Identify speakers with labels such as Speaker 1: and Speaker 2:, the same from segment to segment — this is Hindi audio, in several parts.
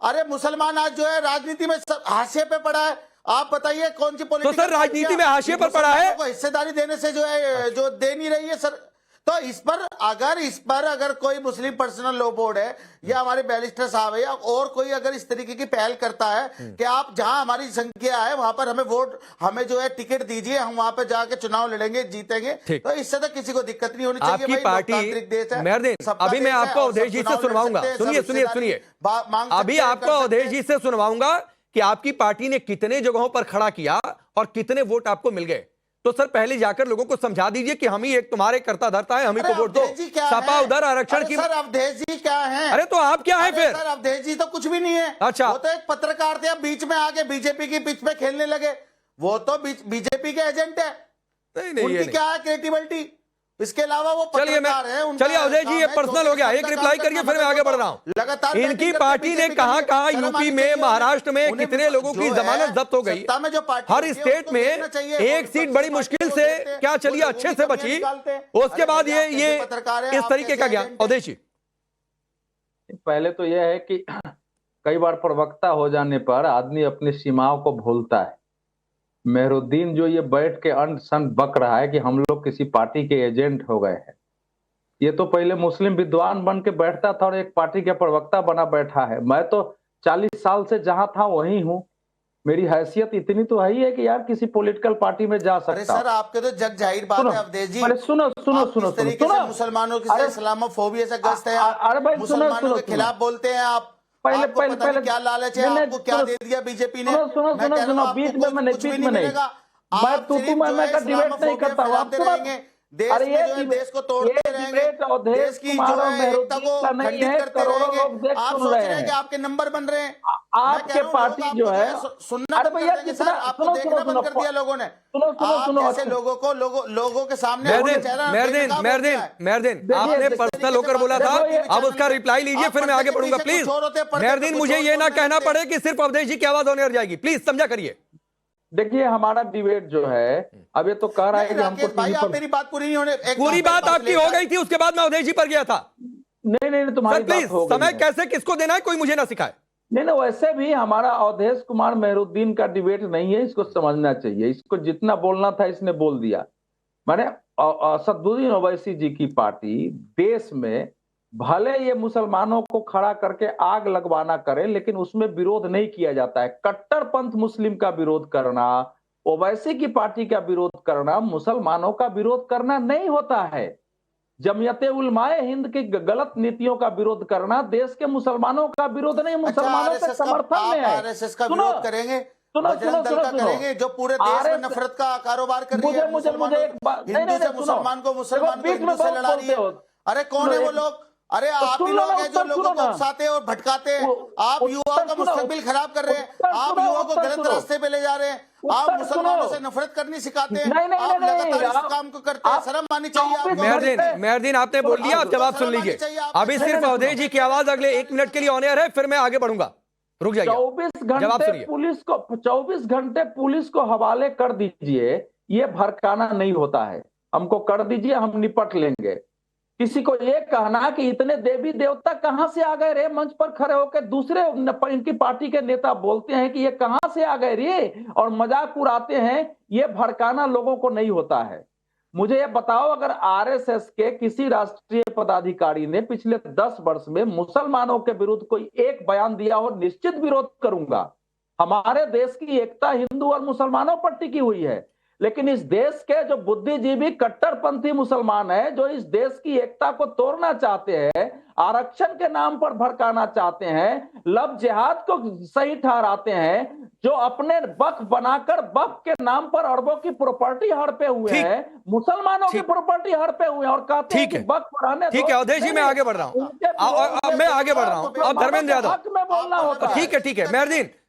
Speaker 1: अरे मुसलमान आज जो है राजनीति में हाशिए पे पड़ा है। आप बताइए कौन सी पॉलिटिक्स।
Speaker 2: तो सर राजनीति में हाशिए पर पड़ा है,
Speaker 1: हिस्सेदारी देने से जो है जो दे नहीं रही है सर। तो इस पर अगर कोई मुस्लिम पर्सनल लॉ बोर्ड है या हमारे बैरिस्टर साहब है या और कोई अगर इस तरीके की पहल करता है कि आप जहां हमारी संख्या है वहां पर हमें वोट, हमें जो है टिकट दीजिए, हम वहां पर जाके चुनाव लड़ेंगे, जीतेंगे, तो इससे तो किसी को दिक्कत नहीं होनी चाहिए।
Speaker 2: आपकी पार्टी मेहरदीन, अभी मैं आपको अवधेश जी से सुनवाऊंगा, सुनिए, अभी आपको अवधेश जी से सुनवाऊंगा कि आपकी पार्टी ने कितने जगहों पर खड़ा किया और कितने वोट आपको मिल गए। तो सर पहले जाकर लोगों को समझा दीजिए कि हम ही एक तुम्हारे कर्ता धर्ता है, हम ही को वोट दो। सपा उधर आरक्षण की।
Speaker 1: सर अवधेश जी क्या है?
Speaker 2: अरे तो आप क्या है फिर?
Speaker 1: सर अवधेश जी तो कुछ भी नहीं है।
Speaker 2: अच्छा,
Speaker 1: वो तो एक पत्रकार थे, अब बीच में आके बीजेपी की पिच पे खेलने लगे। वो तो बीजेपी के एजेंट है।
Speaker 2: नहीं,
Speaker 1: उनकी क्या है क्रिएटिविटी? इसके अलावा वो पत्रकार है।
Speaker 2: चलिए अवधेश जी, ये पर्सनल हो गया, एक रिप्लाई करिए फिर मैं आगे बढ़ रहा हूं।
Speaker 1: लगातार
Speaker 2: इनकी पार्टी ने कहा यूपी में, महाराष्ट्र में कितने लोगों की जमानत जब्त हो गई। हर स्टेट में एक सीट बड़ी मुश्किल से क्या चलिए अच्छे से बची, उसके बाद ये इस तरीके का ज्ञान। अवधेश जी,
Speaker 3: पहले तो यह है कि कई बार प्रवक्ता हो जाने पर आदमी अपनी सीमाओं को भूलता है। मेहरुद्दीन जो ये बैठ के अंत संत बक रहा है कि हम लोग किसी पार्टी के एजेंट हो गए हैं, ये तो पहले मुस्लिम विद्वान बन के बैठता था और एक पार्टी का प्रवक्ता बना बैठा है। मैं तो 40 साल से जहां था वहीं हूं। मेरी हैसियत इतनी तो है ही है कि यार किसी पॉलिटिकल पार्टी में जा सकता।
Speaker 1: अरे सर आपके तो जग जाहिर बात है अवधेश जी।
Speaker 3: अरे सुनो,
Speaker 1: मुसलमानों की इस्लामोफोबिया से ग्रस्त है।
Speaker 3: अरे भाई
Speaker 1: मुसलमानों के खिलाफ बोलते हैं आप। पहले क्या लालच है, आपको क्या दे दिया बीजेपी ने?
Speaker 3: सुनो, बीच में मैं का डिबेट नहीं करता हूँ।
Speaker 1: देश में जो देश को तोड़ते रहेंगे, देश की जो है एकता को खंडित करते रहेंगे। आप सोच रहे हैं कि आपके नंबर बन रहे हैं।
Speaker 3: आपके पार्टी जो है
Speaker 1: सुनना, अरे भैया कितना आपको देखना बंद कर दिया लोगों ने। सुनो ऐसे लोगों को लोगों के सामने
Speaker 2: मेहरदीन आपने पर्सनल होकर बोला था, अब उसका रिप्लाई लीजिए फिर मैं आगे बढ़ूंगा। प्लीज मेहरदीन, मुझे ये ना कहना पड़े कि सिर्फ अवधेश जी की आवाज होने जाएगी, प्लीज समझा करिए।
Speaker 3: देखिए हमारा डिबेट जो है अब ये तो कह रहा है कि हमको
Speaker 1: भाई आप मेरी बात पूरी नहीं होने,
Speaker 2: पूरी बात आपकी हो गई थी, उसके बाद मैं अवधेश जी पर गया था।
Speaker 3: नहीं तुम्हारी
Speaker 2: प्लीज समय कैसे किसको देना है कोई मुझे ना सिखाए।
Speaker 3: नहीं वैसे भी हमारा अवधेश कुमार मेहरुद्दीन का डिबेट नहीं है, इसको समझना चाहिए। इसको जितना बोलना था इसने बोल दिया। मैंने असदुद्दीन ओवैसी जी की पार्टी देश में भले ये मुसलमानों को खड़ा करके आग लगवाना करे, लेकिन उसमें विरोध नहीं किया जाता है। कट्टरपंथ मुस्लिम का विरोध करना, ओवैसी की पार्टी का विरोध करना, मुसलमानों का विरोध करना नहीं होता है। जमियते उलमाए हिंद की गलत नीतियों का विरोध करना देश के मुसलमानों का विरोध नहीं, मुसलमानों के समर्थन में है।
Speaker 1: आरएसएस का विरोध करेंगे, करेंगे जो पूरे देश में नफरत का कारोबार कर रही है।
Speaker 3: मुझे एक बात,
Speaker 1: हिंदू से मुसलमान को, मुसलमान को हिंदू से लड़ा रही है। अरे कौन है वो लोग? अरे आप ही लोग हैं जो लोगों को उकसाते और भटकाते हैं। आप युवाओं का मुस्तकबिल खराब कर रहे हैं। आप युवाओं को गलत रास्ते पे ले जा रहे हैं। आप मुसलमानों से नफरत करनी सिखाते हैं। आप लगातार इस काम को करते हैं। शर्म आनी चाहिए आपको।
Speaker 2: मेहरदीन आपने बोल दिया, आप जवाब सुन लीजिए। अभी सिर्फ अवधेश जी की आवाज अगले 1 मिनट के लिए ऑन एयर है, फिर मैं आगे बढ़ूंगा। रुक जाइए।
Speaker 3: 24 घंटे पुलिस को हवाले कर दीजिए, ये भड़काना नहीं होता है। हमको कर दीजिए, हम निपट लेंगे। किसी को ये कहना कि इतने देवी देवता कहां से आ गए रे, मंच पर खड़े होकर दूसरे इनकी पार्टी के नेता बोलते हैं कि ये कहां से आ गए रे और मजाक उड़ाते हैं, ये भड़काना लोगों को नहीं होता है। मुझे ये बताओ, अगर आरएसएस के किसी राष्ट्रीय पदाधिकारी ने पिछले 10 वर्ष में मुसलमानों के विरुद्ध कोई एक बयान दिया हो, निश्चित विरोध करूंगा। हमारे देश की एकता हिंदू और मुसलमानों पर टिकी हुई है, लेकिन इस देश के जो बुद्धिजीवी कट्टरपंथी मुसलमान हैं, जो इस देश की एकता को तोड़ना चाहते हैं, आरक्षण के नाम पर भड़काना चाहते हैं, लव जिहाद को सही ठहराते हैं, जो अपने बख बनाकर बख के नाम पर अरबों की प्रॉपर्टी हड़पे हुए हैं, मुसलमानों की प्रॉपर्टी हड़पे हुए हैं और कहते हैं कि बख बढ़ाने।
Speaker 2: ठीक है अवधेश जी, मैं आगे बढ़ रहा हूँ, मैं आगे बढ़ रहा हूँ। अब धर्मेंद्र यादव
Speaker 3: में बोलना होता है।
Speaker 2: ठीक है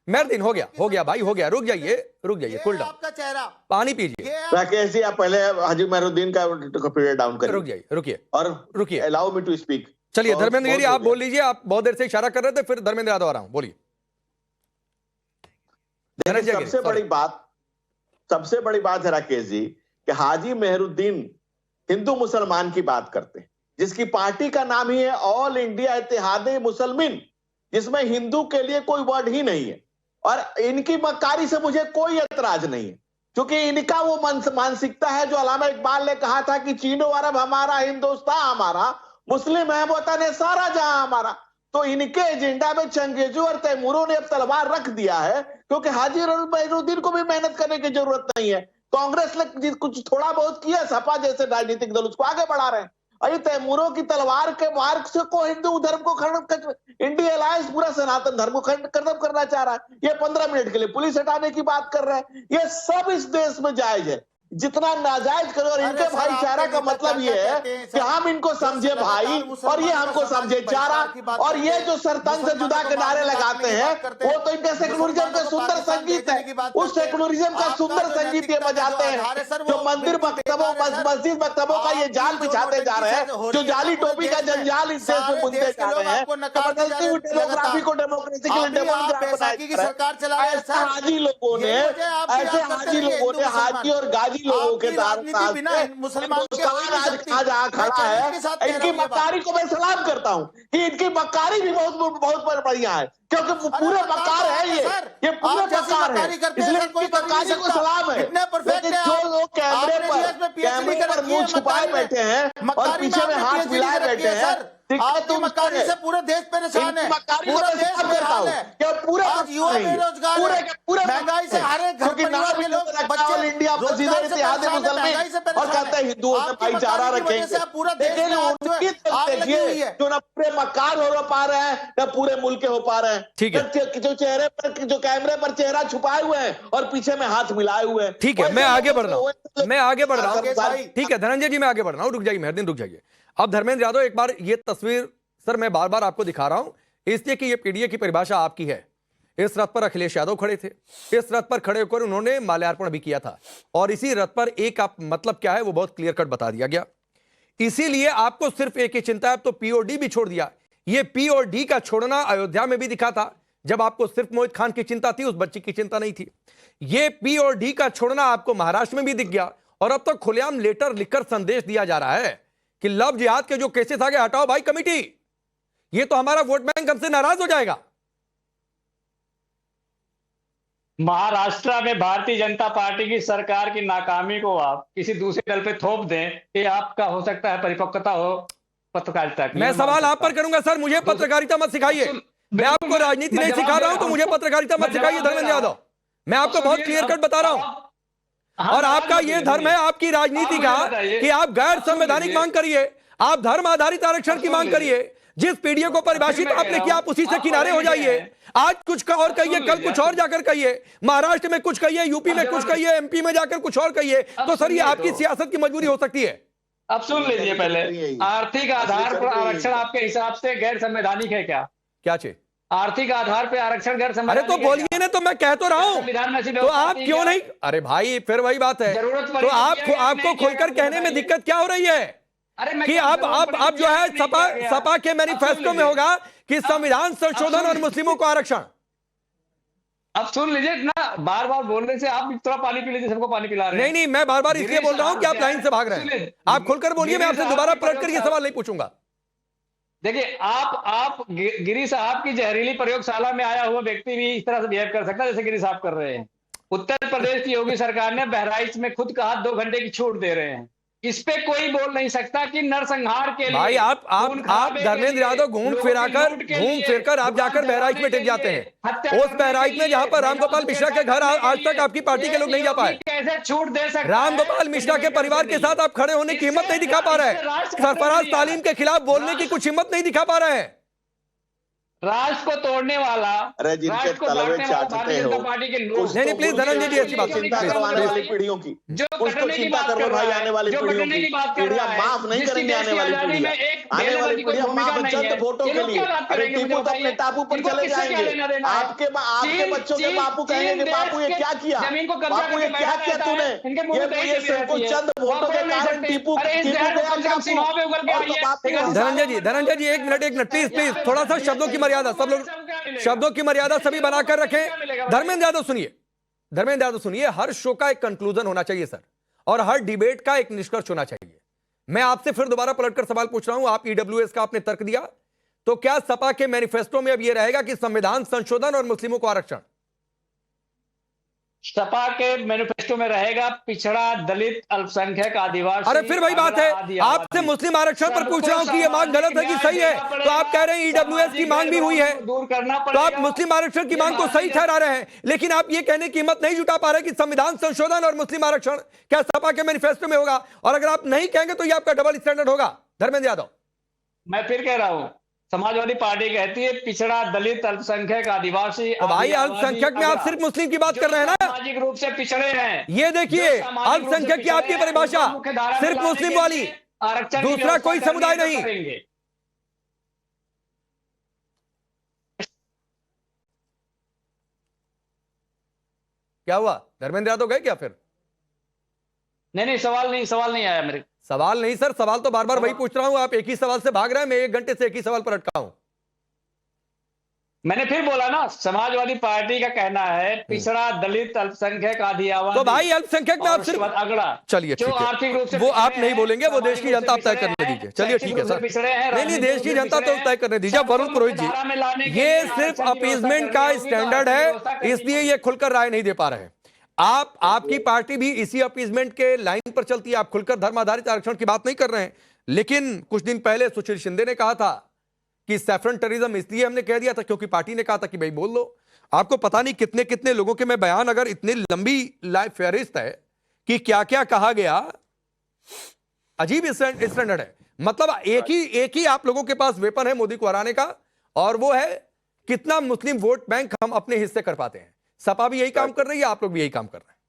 Speaker 2: मेहरदीन हो गया भाई, हो गया। रुक जाइए कूल डाउन,
Speaker 1: आपका चेहरा
Speaker 2: पानी पीजिए।
Speaker 4: राकेश जी, आप पहले हाजी मेहरुद्दीन का पीरियड डाउन करिए।
Speaker 2: रुकिए
Speaker 4: अलाउ मी टू स्पीक।
Speaker 2: चलिए धर्मेंद्र गिरी आप बोल लीजिए, आप बहुत देर से इशारा कर रहे थे, फिर धर्मेंद्र यादव आ रहा हूं, बोलिए।
Speaker 4: सबसे बड़ी बात है राकेश जी कि हाजी मेहरुद्दीन हिंदू मुसलमान की बात करते हैं, जिसकी पार्टी का नाम ही है ऑल इंडिया इत्तेहाद मुसलमिन। जिसमें हिंदू के लिए कोई वर्ड ही नहीं है। और इनकी मक्कारी से मुझे कोई एतराज नहीं है, क्योंकि इनका वो मानसिकता है जो अल्लामा इकबाल ने कहा था कि चीनो अरब हमारा, हिंदुस्तान हमारा, मुस्लिम है वतन है सारा जहां हमारा। तो इनके एजेंडा में चंगेजों और तैमूरों ने अब तलवार रख दिया है, क्योंकि हाजी मेहरुद्दीन को भी मेहनत करने की जरूरत नहीं है। कांग्रेस ने कुछ थोड़ा बहुत किया, सपा जैसे राजनीतिक दल उसको आगे बढ़ा रहे हैं। और ये तैमूरों की तलवार के वार से को हिंदू धर्म को इंडिया अलायंस पूरा सनातन धर्म को खत्म करना चाह रहा है। ये 15 मिनट के लिए पुलिस हटाने की बात कर रहे हैं। ये सब इस देश में जायज है, जितना नाजायज करो। और इनके भाईचारा का मतलब ये है कि हम इनको समझे भाई और ये हमको समझे चारा। और ये जो सरतन से जुदा के नारे लगाते हैं वो तो इनके सेकुलरिज्म का सुंदर संगीत है। उस सेकुलरिज्म का सुंदर संगीत ये बजाते हैं जो मंदिर मकतबों मस्जिद मकतबों का ये जाल बिछाते जा रहे हैं, जो जाली टोपी का जंजाल इस देश में बुनते जा रहे हैं। बदलती हुई डेमोग्राफी को डेमोक्रेसी के लिए ऐसे हाजी लोगों ने हाजी और गाजी लोगों के मुसलमान जहां खड़ा है, इनकी मक्कारी को मैं सलाम करता हूं कि इनकी मक्कारी भी बहुत बढ़िया है, क्योंकि पूरे मक्कार है ये पूरे मक्कार है, इसलिए इनकी मक्कारी को सलाम है। लेकिन जो लोग कैमरे पर मुंह छुपाए बैठे हैं और पीछे में हाथ मिलाए बैठे हैं,
Speaker 1: आपकी मक्कारी से पूरे देश परेशान है, पूरा देश बेहाल है।
Speaker 4: पूरे
Speaker 1: युवा बेरोजगार है, महंगाई से हर एक घर परिवार के लोग बच्चे
Speaker 4: इंडिया महंगाई से और कहते हैं हिंदुओं से भाईचारा रखेंगे।
Speaker 1: पूरा देश
Speaker 4: जो न पूरे मकान हो पा रहे हैं न पूरे मुल्क हो पा रहे हैं।
Speaker 2: ठीक है,
Speaker 4: जो चेहरे पर जो कैमरे पर चेहरा छुपाए हुए हैं और पीछे में हाथ मिलाए हुए हैं।
Speaker 2: ठीक है, मैं आगे बढ़ रहा हूं, ठीक है धनंजय जी, मैं आगे बढ़ रहा हूं, रुक जाइए मेहरदीन, रुक जाइए। अब धर्मेंद्र यादव, एक बार ये तस्वीर सर मैं बार बार आपको दिखा रहा हूं इसलिए कि ये पीडीए की परिभाषा आपकी है। इस रथ पर अखिलेश यादव खड़े थे, इस रथ पर खड़े होकर उन्होंने माल्यार्पण भी किया था, और इसी रथ पर एक आप मतलब क्या है वो बहुत क्लियर कट बता दिया गया। इसीलिए आपको सिर्फ एक ही चिंता है, अब तो पीओडी भी छोड़ दिया। ये पीओडी का छोड़ना अयोध्या में भी दिखा था, जब आपको सिर्फ मोहित खान की चिंता थी, उस बच्ची की चिंता नहीं थी। ये पीओडी का छोड़ना आपको महाराष्ट्र में भी दिख गया, और अब तो खुलेआम लेटर लिखकर संदेश दिया जा रहा है कि लव जिहाद के जो केसेस आगे हटाओ भाई कमिटी, ये तो हमारा वोट बैंक हमसे नाराज हो जाएगा।
Speaker 5: महाराष्ट्र में भारतीय जनता पार्टी की सरकार की नाकामी को आप किसी दूसरे दल पे थोप दें, ये आपका हो सकता है परिपक्वता हो पत्रकारिता की।
Speaker 2: मैं सवाल आप पर करूंगा सर, मुझे पत्रकारिता मत सिखाइए, मैं आपको राजनीति नहीं सिखा रहा हूं, तो मुझे पत्रकारिता मत सिखाइए धर्मेंद्र यादव, मैं आपको बहुत क्लियर कट बता रहा हूं। और आपका यह धर्म है आपकी राजनीति का कि आप गैर संवैधानिक मांग करिए, आप धर्म आधारित आरक्षण की मांग करिए, जिस पीडीए को परिभाषित आपने किया आप उसी से किनारे हो जाइए। आज कुछ और कहिए, कल कुछ और जाकर कहिए, महाराष्ट्र में कुछ कहिए, यूपी में कुछ कहिए, एमपी में जाकर कुछ और कहिए, तो सर ये आपकी सियासत की मजबूरी हो सकती है।
Speaker 5: अब सुन लीजिए, पहले आर्थिक आधार पर आरक्षण आपके हिसाब से गैर संवैधानिक है क्या?
Speaker 2: क्या चीज?
Speaker 5: आर्थिक आधार पे आरक्षण गैर संवैधानिक?
Speaker 2: अरे तो बोलिए ना, तो मैं कह तो रहा हूं, तो आप क्यों नहीं? अरे भाई फिर वही बात है, तो आपको खुलकर कहने में दिक्कत क्या हो रही है कि अब जो है सपा के मैनिफेस्टो में होगा कि संविधान संशोधन और मुस्लिमों को आरक्षण।
Speaker 5: अब सुन लीजिए ना, बार बार बोलने से आप थोड़ा पानी पी लीजिए, सबको पानी पिला रहे हैं।
Speaker 2: नहीं, मैं बार बार इसलिए बोल रहा हूं कि आप लाइन से भाग रहे हैं। आप खुलकर बोलिए, मैं आपसे दोबारा पलट कर ये सवाल नहीं पूछूंगा।
Speaker 5: देखिए, आप गिरी साहब की जहरीली प्रयोगशाला में आया हुआ व्यक्ति भी इस तरह से बिहेव कर सकता है जैसे गिरी साहब कर रहे हैं। उत्तर प्रदेश की योगी सरकार ने बहराइच में खुद कहा 2 घंटे की छूट दे रहे हैं। इस पे कोई बोल नहीं सकता कि नरसंहार के लिए
Speaker 2: भाई आप धर्मेंद्र यादव घूम फिरकर आप जाकर बहराइच में टिक जाते हैं, उस बहराइच में जहां पर रामगोपाल मिश्रा के घर आज तक आपकी पार्टी के लोग नहीं जा पाए।
Speaker 5: कैसे छूट दे सकते?
Speaker 2: रामगोपाल मिश्रा के परिवार के साथ आप खड़े होने की हिम्मत नहीं दिखा पा रहे हैं, सरफराज तालीम के खिलाफ बोलने की कुछ हिम्मत नहीं दिखा पा रहे हैं।
Speaker 5: राष्ट्र को तोड़ने वाला,
Speaker 4: जिनके तलवे चाटते हो,
Speaker 2: नहीं प्लीज धनंजय जी ऐसी बात
Speaker 4: चिंता करवाने वाली पीढ़ियों की, उसको चिंता करो भाई, आने वाली पीढ़ियों की पीढ़ियां माफ नहीं करेंगे, आने वाली पीढ़ियां माफ चंद वोटों के लिए। अरे टीपू तो अपने टापू पर चले जाएंगे, आपके बच्चों के बापू कहेंगे बापू ये क्या किया, बापू ये क्या किया तूने, ये सिर्फ चंद वोटों के कारण टीपू
Speaker 2: धनंजय जी 1 मिनट प्लीज थोड़ा सा शब्दों की मर्यादा, सब लोग शब्दों की मर्यादा सभी बनाकर रखें। धर्मेंद्र यादव सुनिए, हर शो का एक कंक्लूजन होना चाहिए सर, और हर डिबेट का एक निष्कर्ष होना चाहिए। मैं आपसे फिर दोबारा पलटकर सवाल पूछ रहा हूं, आप ईडब्ल्यूएस का आपने तर्क दिया, तो क्या सपा के मैनिफेस्टो में अब यह रहेगा कि संविधान संशोधन और मुस्लिमों को आरक्षण?
Speaker 5: सपा के मैनिफेस्टो में रहेगा पिछड़ा, दलित, अल्पसंख्यक, आदिवासी।
Speaker 2: अरे फिर वही बात है, आपसे मुस्लिम आरक्षण पर पूछ रहा हूं कि ये मांग गलत है कि सही है, तो आप कह रहे हैं ईडब्ल्यूएस की मांग भी हुई है,
Speaker 5: दूर करना
Speaker 2: तो
Speaker 5: पड़ेगा।
Speaker 2: आप मुस्लिम आरक्षण की मांग को सही ठहरा रहे हैं, लेकिन आप ये कहने की हिम्मत नहीं जुटा पा रहे कि संविधान संशोधन और मुस्लिम आरक्षण क्या सपा के मैनिफेस्टो में होगा? और अगर आप नहीं कहेंगे तो ये आपका डबल स्टैंडर्ड होगा। धर्मेंद्र यादव,
Speaker 5: मैं फिर कह रहा हूं, समाजवादी पार्टी कहती है पिछड़ा, दलित, अल्पसंख्यक, आदिवासी।
Speaker 2: तो भाई अल्पसंख्यक में आप सिर्फ मुस्लिम की बात कर रहे हैं ना?
Speaker 5: सामाजिक रूप से पिछड़े हैं,
Speaker 2: ये देखिए, अल्पसंख्यक की आपकी परिभाषा सिर्फ मुस्लिम वाली,
Speaker 5: आरक्षण,
Speaker 2: दूसरा कोई समुदाय नहीं। क्या हुआ, धर्मेंद्र यादव गए क्या फिर?
Speaker 5: नहीं, सवाल नहीं आया मेरे।
Speaker 2: सवाल नहीं सर, सवाल तो बार बार वही पूछ रहा हूं, आप एक ही सवाल से भाग रहे हैं। मैं 1 घंटे से एक ही सवाल पर अटका हूं।
Speaker 5: मैंने फिर बोला ना, समाजवादी पार्टी का कहना है पिछड़ा, दलित, अल्पसंख्यक, आदिवासी।
Speaker 2: तो भाई अल्पसंख्यक में आप सिर्फ
Speaker 5: अगड़ा,
Speaker 2: चलिए ठीक है,
Speaker 5: आर्थिक रूप से
Speaker 2: वो आप नहीं बोलेंगे, वो देश की जनता आप तय करने दीजिए। चलिए ठीक है सर, नहीं देश की जनता तो तय करने दीजिए। वरुण पुरोहित जी, ये सिर्फ अपीजमेंट का स्टैंडर्ड है, इसलिए ये खुलकर राय नहीं दे पा रहे हैं। आपकी पार्टी भी इसी अपीजमेंट के लाइन पर चलती है, आप खुलकर धर्म आधारित आरक्षण की बात नहीं कर रहे हैं। लेकिन कुछ दिन पहले सुशील शिंदे ने कहा था कि सैफरन टूरिज्म इसलिए हमने कह दिया था क्योंकि पार्टी ने कहा था कि भाई बोल लो। आपको पता नहीं कितने कितने लोगों के मैं बयान, अगर इतनी लंबी फहरिस्त है कि क्या क्या कहा गया, अजीब स्टैंडर्ड है। मतलब एक ही आप लोगों के पास वेपन है मोदी को हराने का, और वो है कितना मुस्लिम वोट बैंक हम अपने हिस्से कर पाते हैं। सपा भी यही काम कर रही है, आप लोग भी यही काम कर रहे हैं।